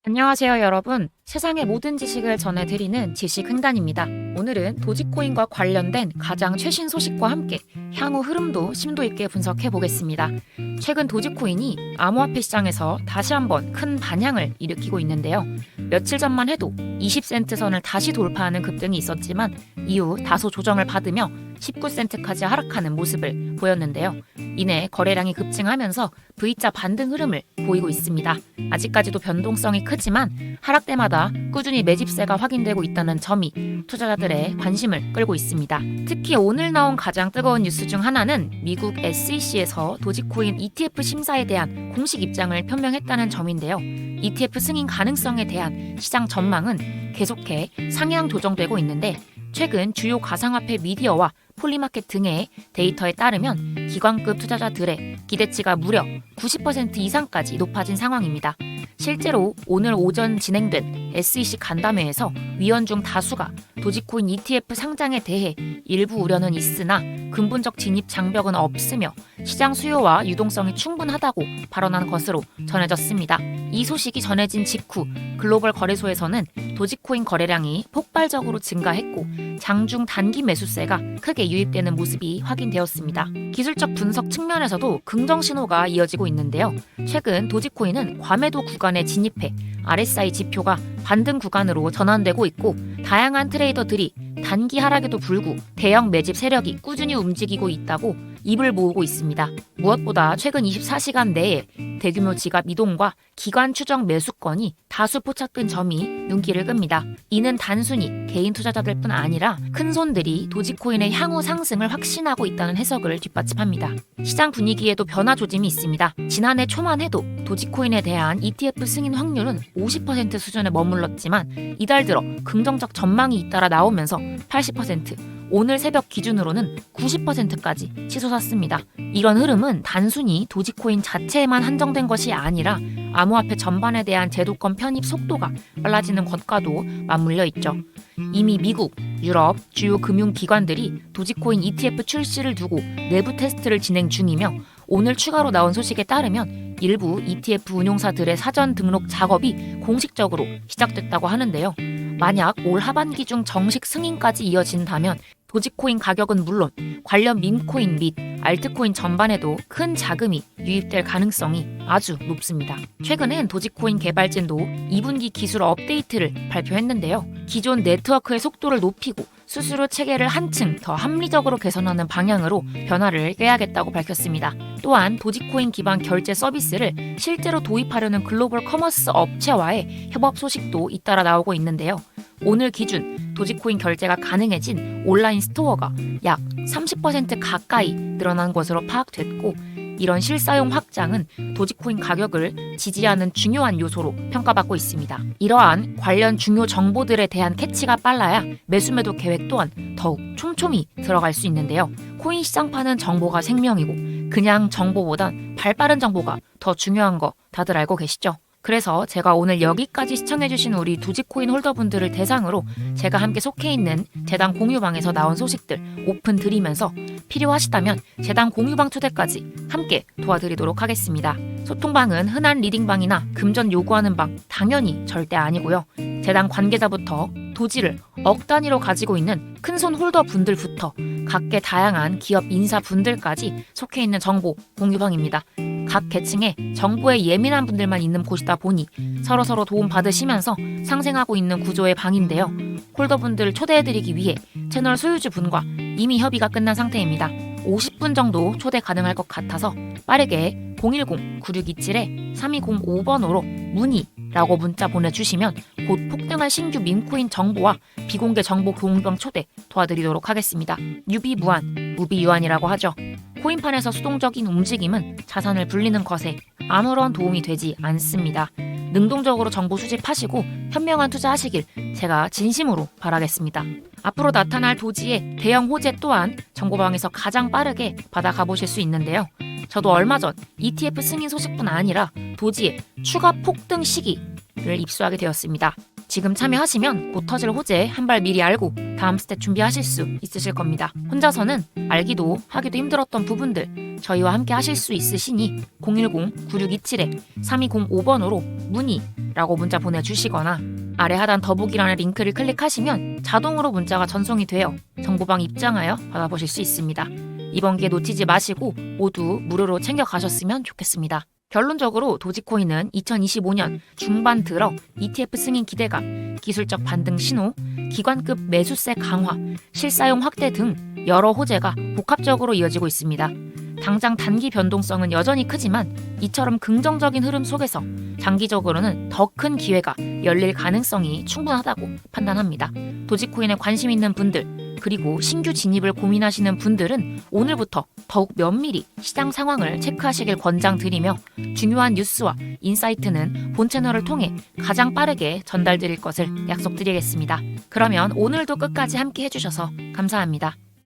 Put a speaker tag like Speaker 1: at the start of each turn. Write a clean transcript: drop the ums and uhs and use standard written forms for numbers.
Speaker 1: 안녕하세요, 여러분. 세상의 모든 지식을 전해드리는 지식횡단입니다. 오늘은 도지코인과 관련된 가장 최신 소식과 함께 향후 흐름도 심도 있게 분석해 보겠습니다. 최근 도지코인이 암호화폐 시장에서 다시 한번 큰 반향을 일으키고 있는데요. 며칠 전만 해도 20센트 선을 다시 돌파하는 급등이 있었지만 이후 다소 조정을 받으며 19센트까지 하락하는 모습을 보였는데요. 이내 거래량이 급증하면서 V자 반등 흐름을 보이고 있습니다. 아직까지도 변동성이 크지만 하락 때마다 꾸준히 매집세가 확인되고 있다는 점이 투자자들의 관심을 끌고 있습니다. 특히 오늘 나온 가장 뜨거운 뉴스 중 하나는 미국 SEC에서 도지코인 ETF 심사에 대한 공식 입장을 표명했다는 점인데요. ETF 승인 가능성에 대한 시장 전망은 계속해 상향 조정되고 있는데 최근 주요 가상화폐 미디어와 폴리마켓 등의 데이터에 따르면 기관급 투자자들의 기대치가 무려 90% 이상까지 높아진 상황입니다. 실제로 오늘 오전 진행된 SEC 간담회에서 위원 중 다수가 도지코인 ETF 상장에 대해 일부 우려는 있으나 근본적 진입 장벽은 없으며 시장 수요와 유동성이 충분하다고 발언한 것으로 전해졌습니다. 이 소식이 전해진 직후 글로벌 거래소에서는 도지코인 거래량이 폭발적으로 증가했고 장중 단기 매수세가 크게 유입되는 모습이 확인되었습니다. 기술적 분석 측면에서도 긍정 신호가 이어지고 있는데요. 최근 도지코인은 과매도 구간에 진입해 RSI 지표가 반등 구간으로 전환되고 있고 다양한 트레이더들이 단기 하락에도 불구 대형 매집 세력이 꾸준히 움직이고 있다고 입을 모으고 있습니다. 무엇보다 최근 24시간 내에 대규모 지갑 이동과 기관 추정 매수건이 다수 포착된 점이 눈길을 끕니다. 이는 단순히 개인 투자자들뿐 아니라 큰손들이 도지코인의 향후 상승을 확신하고 있다는 해석을 뒷받침합니다. 시장 분위기에도 변화 조짐이 있습니다. 지난해 초만 해도 도지코인에 대한 ETF 승인 확률은 50% 수준에 머물렀지만 이달 들어 긍정적 전망이 잇따라 나오면서 80%, 오늘 새벽 기준으로는 90%까지 치솟았습니다. 이런 흐름은 단순히 도지코인 자체에만 한정된 것이 아니라 암호화폐 전반에 대한 제도권 편입 속도가 빨라지는 것과도 맞물려 있죠. 이미 미국, 유럽 주요 금융기관들이 도지코인 ETF 출시를 두고 내부 테스트를 진행 중이며 오늘 추가로 나온 소식에 따르면 일부 ETF 운용사들의 사전 등록 작업이 공식적으로 시작됐다고 하는데요. 만약 올 하반기 중 정식 승인까지 이어진다면 도지코인 가격은 물론 관련 밈코인 및 알트코인 전반에도 큰 자금이 유입될 가능성이 아주 높습니다. 최근엔 도지코인 개발진도 2분기 기술 업데이트를 발표했는데요. 기존 네트워크의 속도를 높이고 수수료 체계를 한층 더 합리적으로 개선하는 방향으로 변화를 꾀하겠다고 밝혔습니다. 또한 도지코인 기반 결제 서비스를 실제로 도입하려는 글로벌 커머스 업체와의 협업 소식도 잇따라 나오고 있는데요. 오늘 기준 도지코인 결제가 가능해진 온라인 스토어가 약 30% 가까이 늘어난 것으로 파악됐고 이런 실사용 확장은 도지코인 가격을 지지하는 중요한 요소로 평가받고 있습니다. 이러한 관련 중요 정보들에 대한 캐치가 빨라야 매수매도 계획 또한 더욱 촘촘히 들어갈 수 있는데요. 코인 시장파는 정보가 생명이고 그냥 정보보단 발빠른 정보가 더 중요한 거 다들 알고 계시죠? 그래서 제가 오늘 여기까지 시청해주신 우리 도지코인 홀더분들을 대상으로 제가 함께 속해 있는 재단 공유방에서 나온 소식들 오픈 드리면서 필요하시다면 재단 공유방 초대까지 함께 도와드리도록 하겠습니다. 소통방은 흔한 리딩방이나 금전 요구하는 방 당연히 절대 아니고요. 재단 관계자부터 도지를 억 단위로 가지고 있는 큰손 홀더분들부터 각계 다양한 기업 인사분들까지 속해 있는 정보 공유방입니다. 각 계층에 정보에 예민한 분들만 있는 곳이다 보니 서로서로 도움받으시면서 상생하고 있는 구조의 방인데요. 홀더분들을 초대해드리기 위해 채널 소유주분과 이미 협의가 끝난 상태입니다. 50분 정도 초대 가능할 것 같아서 빠르게 010-9627-3205번으로 문의라고 문자 보내주시면 곧 폭등할 신규 밈코인 정보와 비공개 정보 공유방 초대 도와드리도록 하겠습니다. 유비무한, 무비유한이라고 하죠. 코인판에서 수동적인 움직임은 자산을 불리는 것에 아무런 도움이 되지 않습니다. 능동적으로 정보 수집하시고 현명한 투자하시길 제가 진심으로 바라겠습니다. 앞으로 나타날 도지의 대형 호재 또한 정보방에서 가장 빠르게 받아가보실 수 있는데요. 저도 얼마 전 ETF 승인 소식뿐 아니라 도지의 추가 폭등 시기를 입수하게 되었습니다. 지금 참여하시면 곧 터질 호재 한 발 미리 알고 다음 스텝 준비하실 수 있으실 겁니다. 혼자서는 알기도 하기도 힘들었던 부분들 저희와 함께 하실 수 있으시니 010-9627-3205번으로 문의 라고 문자 보내주시거나 아래 하단 더보기란의 링크를 클릭하시면 자동으로 문자가 전송이 되어 정보방 입장하여 받아보실 수 있습니다. 이번 기회 놓치지 마시고 모두 무료로 챙겨가셨으면 좋겠습니다. 결론적으로 도지코인은 2025년 중반 들어 ETF 승인 기대감, 기술적 반등 신호, 기관급 매수세 강화, 실사용 확대 등 여러 호재가 복합적으로 이어지고 있습니다. 당장 단기 변동성은 여전히 크지만 이처럼 긍정적인 흐름 속에서 장기적으로는 더 큰 기회가 열릴 가능성이 충분하다고 판단합니다. 도지코인에 관심 있는 분들, 그리고 신규 진입을 고민하시는 분들은 오늘부터 더욱 면밀히 시장 상황을 체크하시길 권장드리며 중요한 뉴스와 인사이트는 본 채널을 통해 가장 빠르게 전달드릴 것을 약속드리겠습니다. 그러면 오늘도 끝까지 함께 해주셔서 감사합니다.